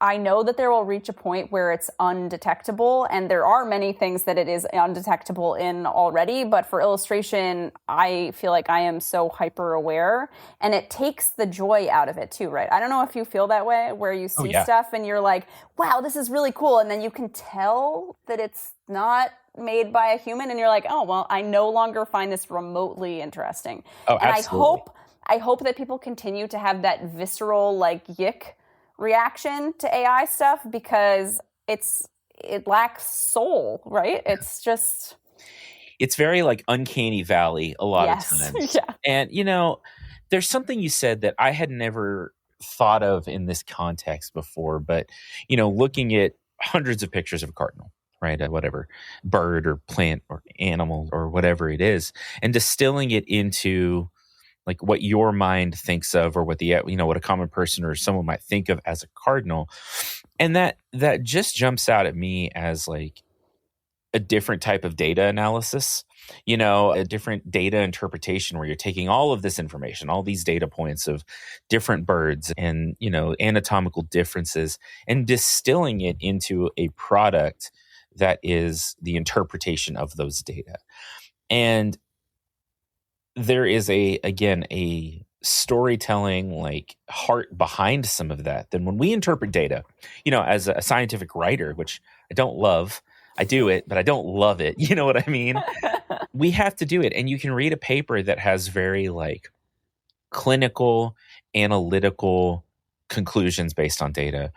I know that there will reach a point where it's undetectable, and there are many things that it is undetectable in already. But for illustration, I feel like I am so hyper aware, and it takes the joy out of it too, right? I don't know if you feel that way, where you see stuff and you're like, wow, this is really cool. And then you can tell that it's not made by a human, and you're like, oh, well, I no longer find this remotely interesting. Oh, and absolutely. I hope that people continue to have that visceral, like, yick reaction to AI stuff, because it lacks soul, right? It's very like uncanny valley a lot of times. Yeah. And there's something you said that I had never thought of in this context before, but looking at hundreds of pictures of a cardinal, right? Whatever bird or plant or animal or whatever it is, and distilling it into like what your mind thinks of, or what what a common person or someone might think of as a cardinal. And that just jumps out at me as like a different type of data analysis, a different data interpretation, where you're taking all of this information, all these data points of different birds and, anatomical differences, and distilling it into a product that is the interpretation of those data. And there is a storytelling like heart behind some of that. Then when we interpret data, as a scientific writer, which I don't love, I do it, but I don't love it. You know what I mean? We have to do it. And you can read a paper that has very like clinical, analytical conclusions based on data,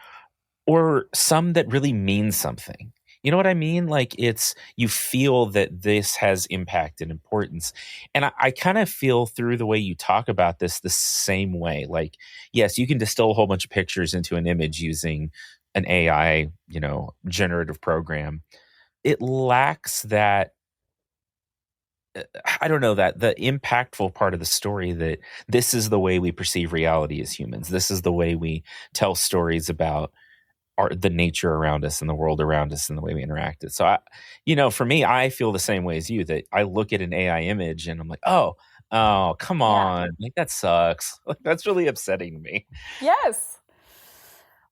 or some that really mean something. You know what I mean? Like you feel that this has impact and importance. And I kind of feel through the way you talk about this the same way. Like, yes, you can distill a whole bunch of pictures into an image using an AI, generative program. It lacks that, I don't know, that the impactful part of the story, that this is the way we perceive reality as humans. This is the way we tell stories about the nature around us and the world around us and the way we interact it. So, for me, I feel the same way as you, that I look at an AI image and I'm like, oh, come on. Like, that sucks. Like, that's really upsetting to me. Yes.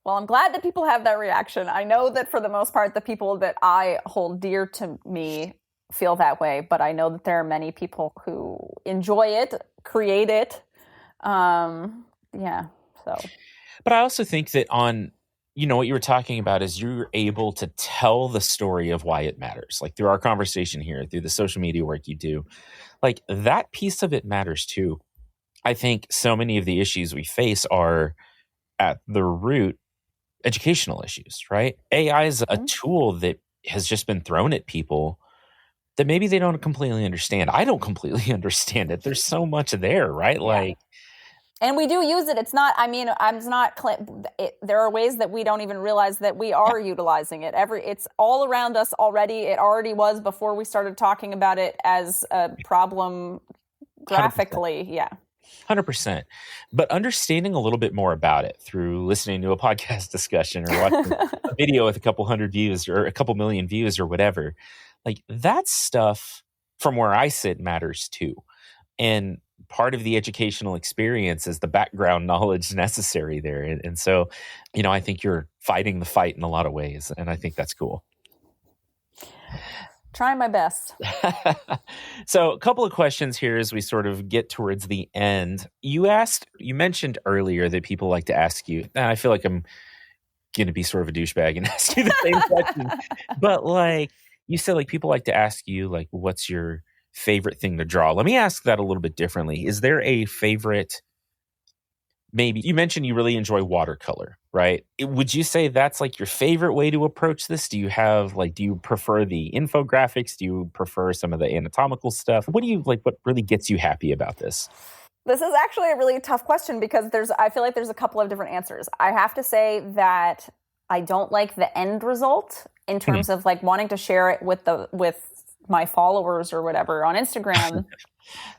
Well, I'm glad that people have that reaction. I know that for the most part, the people that I hold dear to me feel that way, but I know that there are many people who enjoy it, create it. So. But I also think that what you were talking about is you're able to tell the story of why it matters. Like through our conversation here, through the social media work you do, like that piece of it matters too. I think so many of the issues we face are at the root educational issues, right? AI is a tool that has just been thrown at people that maybe they don't completely understand. I don't completely understand it. There's so much there, right? Yeah. And we do use it. It's not, there are ways that we don't even realize that we are utilizing it. It's all around us already. It already was before we started talking about it as a problem graphically. 100%. Yeah. 100%. But understanding a little bit more about it through listening to a podcast discussion or watching a video with a couple hundred views or a couple million views or whatever, like that stuff from where I sit matters too. And part of the educational experience is the background knowledge necessary there. And so, I think you're fighting the fight in a lot of ways. And I think that's cool. Trying my best. So a couple of questions here as we sort of get towards the end. You mentioned earlier that people like to ask you, and I feel like I'm going to be sort of a douchebag and ask you the same question. But like you said, like people like to ask you, like, what's your favorite thing to draw? Let me ask that a little bit differently. Is there a favorite, maybe you mentioned you really enjoy watercolor, right? Would you say that's like your favorite way to approach this? Do you prefer the infographics? Do you prefer some of the anatomical stuff? What really gets you happy about this? This is actually a really tough question because I feel like there's a couple of different answers. I have to say that I don't like the end result in terms of like wanting to share it with my followers or whatever on Instagram.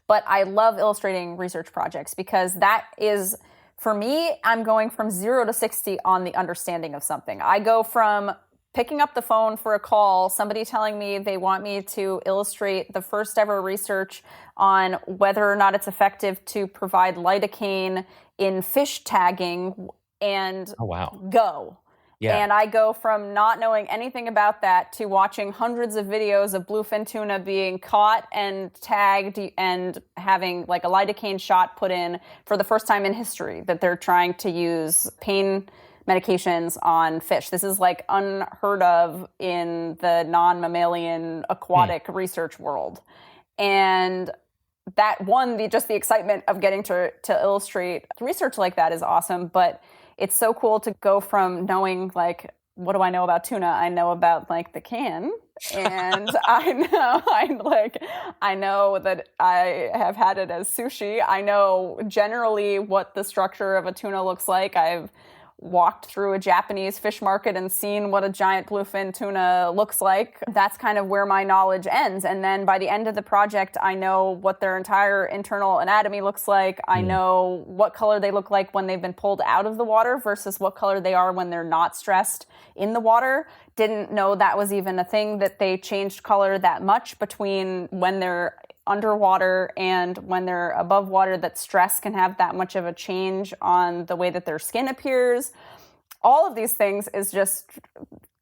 But I love illustrating research projects because that is, for me, I'm going from 0 to 60 on the understanding of something. I go from picking up the phone for a call, somebody telling me they want me to illustrate the first ever research on whether or not it's effective to provide lidocaine in fish tagging, and go. Yeah. And I go from not knowing anything about that to watching hundreds of videos of bluefin tuna being caught and tagged and having like a lidocaine shot put in for the first time in history that they're trying to use pain medications on fish. This is like unheard of in the non-mammalian aquatic research world. And that just the excitement of getting to illustrate research like that is awesome. But it's so cool to go from knowing, like, what do I know about tuna? I know about, like, the can. And I know that I have had it as sushi. I know generally what the structure of a tuna looks like. I've walked through a Japanese fish market and seen what a giant bluefin tuna looks like. That's kind of where my knowledge ends. And then by the end of the project, I know what their entire internal anatomy looks like. I know what color they look like when they've been pulled out of the water versus what color they are when they're not stressed in the water. Didn't know that was even a thing, that they changed color that much between when they're underwater and when they're above water, that stress can have that much of a change on the way that their skin appears. All of these things is just,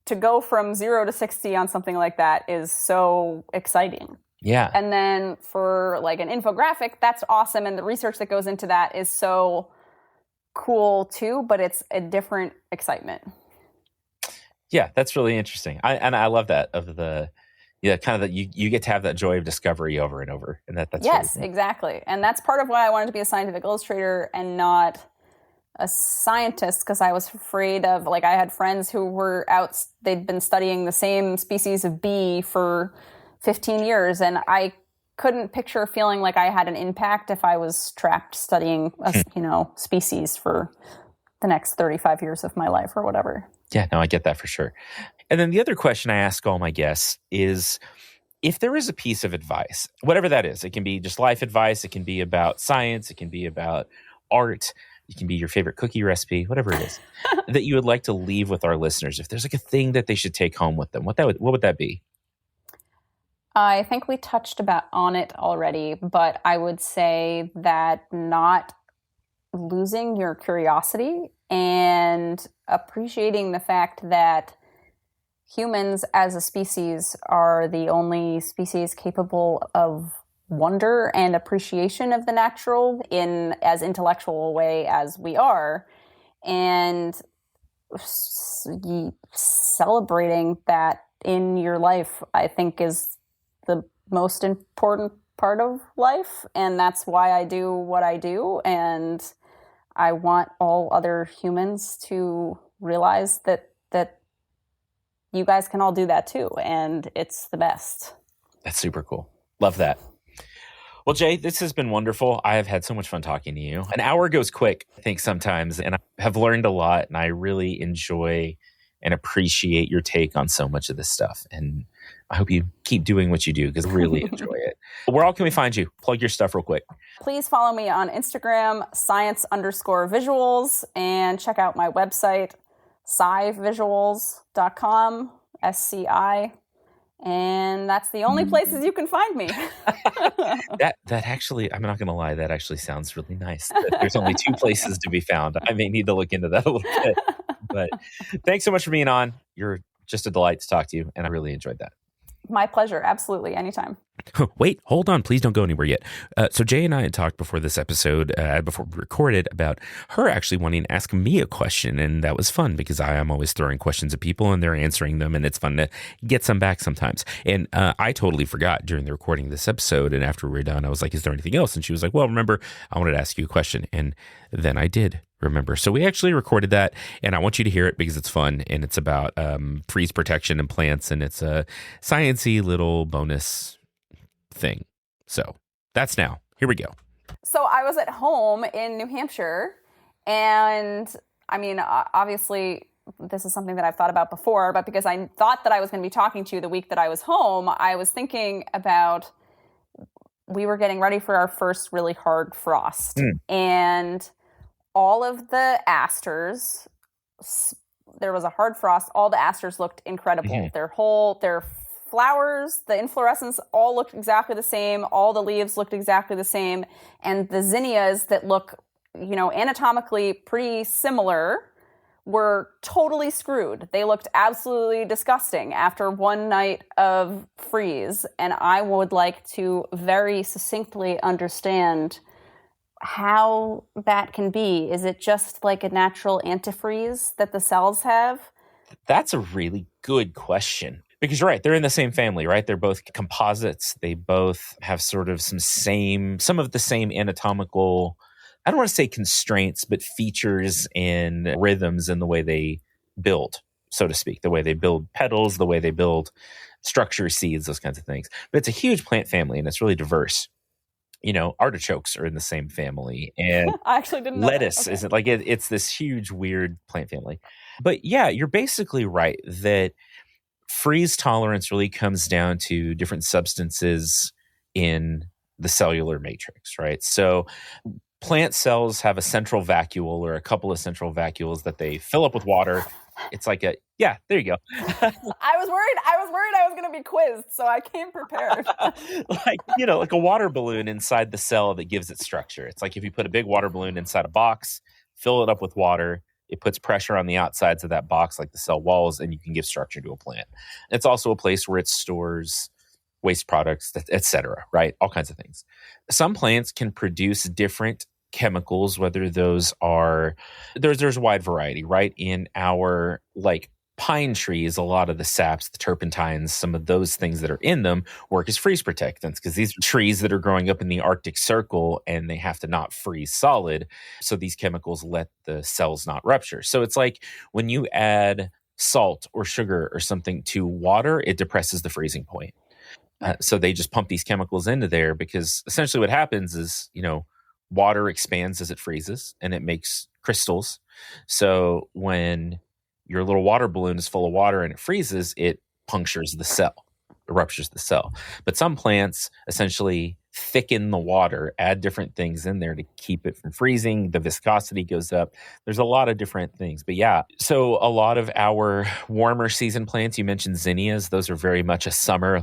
to go from 0 to 60 on something like that is so exciting. Yeah. And then for like an infographic, that's awesome. And the research that goes into that is so cool too, but it's a different excitement. Yeah, that's really interesting. I love that kind of that you get to have that joy of discovery over and over. And that's yes, really exactly. And that's part of why I wanted to be a scientific illustrator and not a scientist, because I was afraid of, like, I had friends who were they'd been studying the same species of bee for 15 years, and I couldn't picture feeling like I had an impact if I was trapped studying a species for the next 35 years of my life or whatever. Yeah, no, I get that for sure. And then the other question I ask all my guests is, if there is a piece of advice, whatever that is, it can be just life advice, it can be about science, it can be about art, it can be your favorite cookie recipe, whatever it is, that you would like to leave with our listeners. If there's like a thing that they should take home with them, what would that be? I think we touched on it already, but I would say that not losing your curiosity and appreciating the fact that humans as a species are the only species capable of wonder and appreciation of the natural in as intellectual a way as we are. And celebrating that in your life, I think, is the most important part of life. And that's why I do what I do. And I want all other humans to realize that you guys can all do that too, and it's the best. That's super cool. Love that. Well, Jay, this has been wonderful. I have had so much fun talking to you. An hour goes quick, I think, sometimes, and I have learned a lot, and I really enjoy and appreciate your take on so much of this stuff. And I hope you keep doing what you do because I really enjoy it. Where all can we find you? Plug your stuff real quick. Please follow me on Instagram, science_visuals, and check out my website, scivisuals.com, SCI. And that's the only places you can find me. That actually, I'm not going to lie, that actually sounds really nice. There's only 2 places to be found. I may need to look into that a little bit. But thanks so much for being on. You're just a delight to talk to you, and I really enjoyed that. My pleasure. Absolutely. Anytime. Wait, hold on. Please don't go anywhere yet. So Jay and I had talked before this episode, before we recorded, about her actually wanting to ask me a question. And that was fun because I am always throwing questions at people and they're answering them. And it's fun to get some back sometimes. And I totally forgot during the recording of this episode. And after we were done, I was like, is there anything else? And she was like, well, remember, I wanted to ask you a question. And then I did remember. So we actually recorded that, and I want you to hear it because it's fun, and it's about freeze protection in plants, and it's a sciencey little bonus thing. So that's now. Here we go. So I was at home in New Hampshire, and I mean, obviously, this is something that I've thought about before, but because I thought that I was going to be talking to you the week that I was home, I was thinking about we were getting ready for our first really hard frost, and all of the asters, there was a hard frost. All the asters looked incredible. Mm-hmm. Their flowers, the inflorescence, all looked exactly the same. All the leaves looked exactly the same. And the zinnias that look, anatomically pretty similar were totally screwed. They looked absolutely disgusting after one night of freeze. And I would like to very succinctly understand how that can be. Is it just like a natural antifreeze that the cells have? That's a really good question. Because you're right, they're in the same family, right? They're both composites. They both have sort of some of the same anatomical, I don't want to say constraints, but features and rhythms in the way they build, so to speak, the way they build petals, the way they build structure, seeds, those kinds of things. But it's a huge plant family and it's really diverse. Artichokes are in the same family, and I actually didn't know lettuce isn't like it's this huge, weird plant family. But yeah, you're basically right that freeze tolerance really comes down to different substances in the cellular matrix, right? So plant cells have a central vacuole or a couple of central vacuoles that they fill up with water. It's like there you go. I was worried I was going to be quizzed, so I came prepared. like a water balloon inside the cell that gives it structure. It's like if you put a big water balloon inside a box, fill it up with water, it puts pressure on the outsides of that box, like the cell walls, and you can give structure to a plant. It's also a place where it stores waste products, et cetera, right? All kinds of things. Some plants can produce different chemicals, whether those are, there's a wide variety, right? In our pine trees, a lot of the saps, the turpentines, some of those things that are in them work as freeze protectants because these are trees that are growing up in the Arctic Circle and they have to not freeze solid. So these chemicals let the cells not rupture. So it's like when you add salt or sugar or something to water, it depresses the freezing point. So they just pump these chemicals into there because essentially what happens is, water expands as it freezes and it makes crystals. So when your little water balloon is full of water and it freezes, it punctures the cell, it ruptures the cell. But some plants essentially thicken the water, add different things in there to keep it from freezing. The viscosity goes up. There's a lot of different things. But yeah, so a lot of our warmer season plants, you mentioned zinnias, those are very much a summer,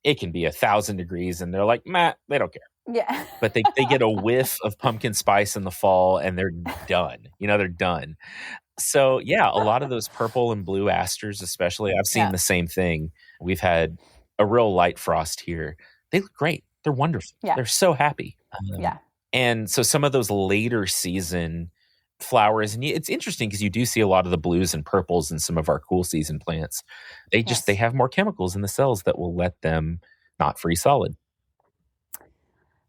it can be 1,000 degrees and they're like, they don't care. Yeah. But they get a whiff of pumpkin spice in the fall and they're done. They're done. So yeah, a lot of those purple and blue asters, especially, I've seen the same thing. We've had a real light frost here. They look great. They're wonderful. Yeah. They're so happy. And so some of those later season flowers, and it's interesting because you do see a lot of the blues and purples in some of our cool season plants. They have more chemicals in the cells that will let them not freeze solid.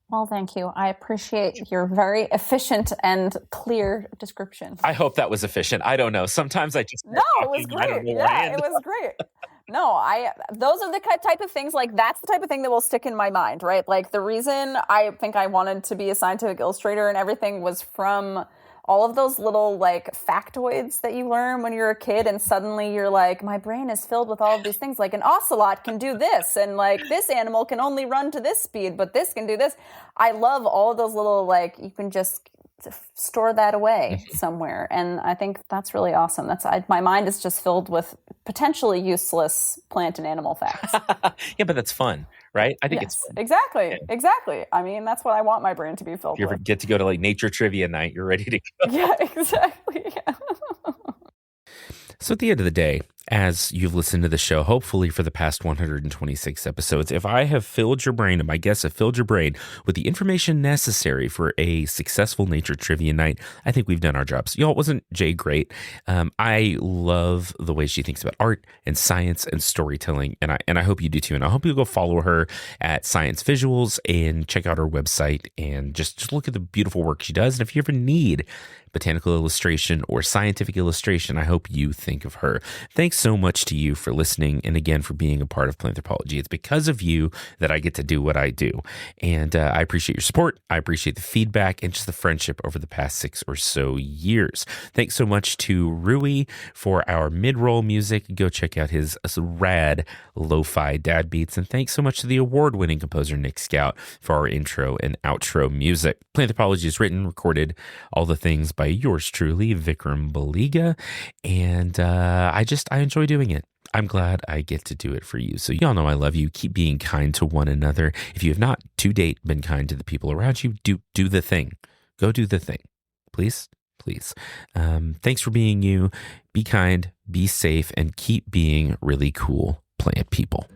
Well, thank you. I appreciate your very efficient and clear description. I hope that was efficient. I don't know. Sometimes I just... No, it was great. Yeah, it was great. No, those are the type of things, that's the type of thing that will stick in my mind, right? The reason I think I wanted to be a scientific illustrator and everything was from all of those little like factoids that you learn when you're a kid, and suddenly you're like, my brain is filled with all of these things. Like an ocelot can do this, and like this animal can only run to this speed, but this can do this. I love all of those little, like, you can just store that away somewhere, and I think that's really awesome. My mind is just filled with potentially useless plant and animal facts. Yeah, but that's fun, right? I think Yes, it's fun. exactly. I mean, that's what I want my brain to be filled If you ever with. get to go to like nature trivia night, you're ready to go. Yeah, exactly. Yeah. So at the end of the day, as you've listened to the show, hopefully for the past 126 episodes, if I have filled your brain, and my guests have filled your brain with the information necessary for a successful nature trivia night, I think we've done our jobs. Y'all, wasn't Jay great? I love the way she thinks about art and science and storytelling, and I hope you do too. And I hope you'll go follow her at Science Visuals and check out her website and just look at the beautiful work she does. And if you ever need botanical illustration or scientific illustration, I hope you think of her. Thanks so much to you for listening, and again for being a part of Planthropology. It's because of you that I get to do what I do, and I appreciate your support. I appreciate the feedback and just the friendship over the past 6 or so years. Thanks so much to Rui for our mid-roll music. Go check out his rad lo-fi dad beats, and thanks so much to the award-winning composer Nick Scout for our intro and outro music. Planthropology is written, recorded, all the things by yours truly, Vikram Baliga, and I enjoy doing it. I'm glad I get to do it for you. So y'all know I love you. Keep being kind to one another. If you have not to date been kind to the people around you, do the thing. Go do the thing. Please. Thanks for being you. Be kind, be safe, and keep being really cool plant people.